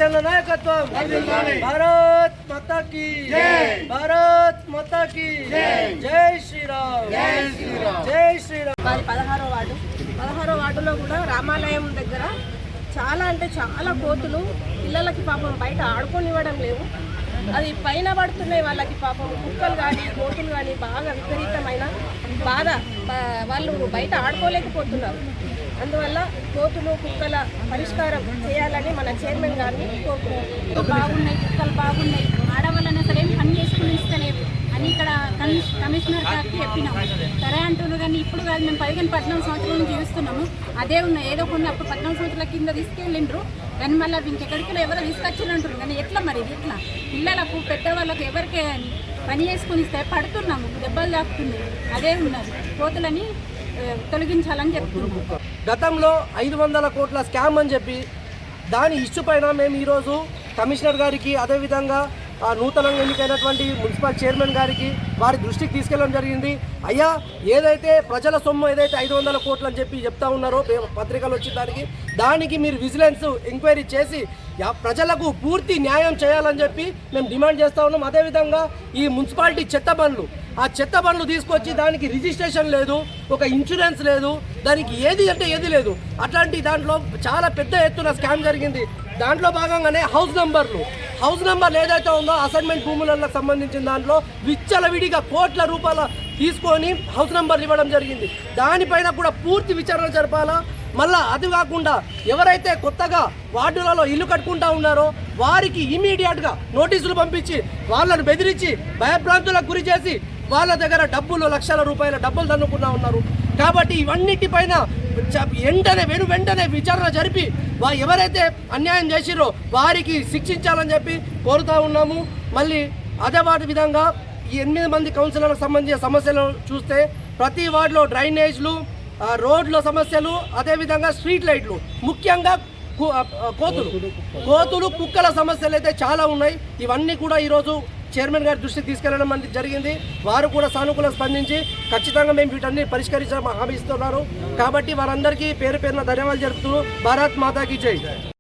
Election నాయకత్వం భారత్ మాతా key Bharat మాతా key జై శ్రీరామ్ జై శ్రీరామ్. 16వ వార్డులో కూడా రామాలయం దగ్గర చాలా అంటే చాలా కోతులు పిల్లలకి పాపం బయట ఆడుకోనివ్వడం లేవు. అది పైన పడుతున్నాయి వాళ్ళకి పాపం. కుక్కలు కానీ కోతులు కానీ బాగా విపరీతమైన బాధ, వాళ్ళు బయట ఆడుకోలేకపోతున్నారు. అందువల్ల కోతులు కుక్కల పరిష్కారం చేయాలని మన చైర్మన్ గారిని కోరుకుంటున్నాం. బాగున్నాయి, కుక్కలు బాగున్నాయి, ఆడవాళ్ళని అసలు ఏం పని చేసుకుని ఇస్తలేవు అని ఇక్కడ కమిషనర్ గారికి చెప్పినాం. సరే అంటున్నారు కానీ ఇప్పుడు కాదు, మేము 14 సంవత్సరాల నుంచి చూస్తున్నాము. అదే ఉన్నాయి. ఏదో కొన్ని అప్పుడు 14 సంవత్సరాల కింద తీసుకెళ్ళిండ్రు కానీ మళ్ళీ ఇంకెక్కడికి ఎవరో తీసుకొచ్చినట్టు. కానీ ఎట్లా మరి ఇది ఎట్లా? పిల్లలకు పెద్దవాళ్ళకు ఎవరికి పని చేసుకుని ఇస్తే పడుతున్నాము, దెబ్బలు తాకుతుంది. అదే ఉన్నది. కోతులని తొలగించాలని చెప్తున్నాము. గతంలో 500 కోట్ల స్కామ్ అని చెప్పి దాని ఇష్యూ పైన మేము ఈరోజు కమిషనర్ గారికి, అదేవిధంగా నూతనంగా ఎన్నికైనటువంటి మున్సిపల్ చైర్మన్ గారికి వారి దృష్టికి తీసుకెళ్ళడం జరిగింది. అయ్యా, ఏదైతే ప్రజల సొమ్ము ఏదైతే 500 కోట్లు అని చెప్పి చెప్తా ఉన్నారో పత్రికలు వచ్చిన దానికి మీరు విజిలెన్స్ ఎంక్వైరీ చేసి ప్రజలకు పూర్తి న్యాయం చేయాలని చెప్పి మేము డిమాండ్ చేస్తూ ఉన్నాం. అదేవిధంగా ఈ మున్సిపాలిటీ చెత్త బండ్లు తీసుకొచ్చి దానికి రిజిస్ట్రేషన్ లేదు, ఒక ఇన్సూరెన్స్ లేదు, దానికి ఏది అంటే ఏది లేదు. అట్లాంటి దాంట్లో చాలా పెద్ద ఎత్తున స్కామ్ జరిగింది. దాంట్లో భాగంగానే హౌస్ నంబర్లు ఏదైతే ఉందో అసైన్మెంట్ భూములకు సంబంధించిన దాంట్లో విచ్చలవిడిగా కోట్ల రూపాయల తీసుకొని హౌస్ నంబర్లు ఇవ్వడం జరిగింది. దానిపైన కూడా పూర్తి విచారణ జరపాలా. మళ్ళా అది కాకుండా ఎవరైతే కొత్తగా వార్డులలో ఇల్లు కట్టుకుంటా ఉన్నారో వారికి ఇమీడియట్గా నోటీసులు పంపించి వాళ్ళను బెదిరించి భయభ్రాంతులకు గురి చేసి వాళ్ళ దగ్గర లక్షల రూపాయల డబ్బులు తన్నుకున్నా ఉన్నారు. కాబట్టి ఇవన్నిటిపైన వెంటనే విచారణ జరిపి ఎవరైతే అన్యాయం చేసిరో వారికి శిక్షించాలని చెప్పి కోరుతూ ఉన్నాము. మళ్ళీ అదే విధంగా ఈ 8 మంది కౌన్సిలర్లకు సంబంధించిన సమస్యలు చూస్తే ప్రతి వార్డులో డ్రైనేజ్లు, రోడ్ల సమస్యలు, అదేవిధంగా స్ట్రీట్ లైట్లు, ముఖ్యంగా కోతులు కుక్కల సమస్యలు అయితే చాలా ఉన్నాయి. ఇవన్నీ కూడా ఈరోజు చైర్మన్ గారి దృష్టికి తీసుకెళ్లడం అనేది జరిగింది. వారు కూడా సానుకూలంగా స్పందించి ఖచ్చితంగా మేము వీటన్ని పరిష్కరించడం హామీ ఇస్తున్నారు. కాబట్టి వారందరికీ పేరు పేరున ధన్యవాదాలు జరుపుతూ భారత్ మాతాకి జై.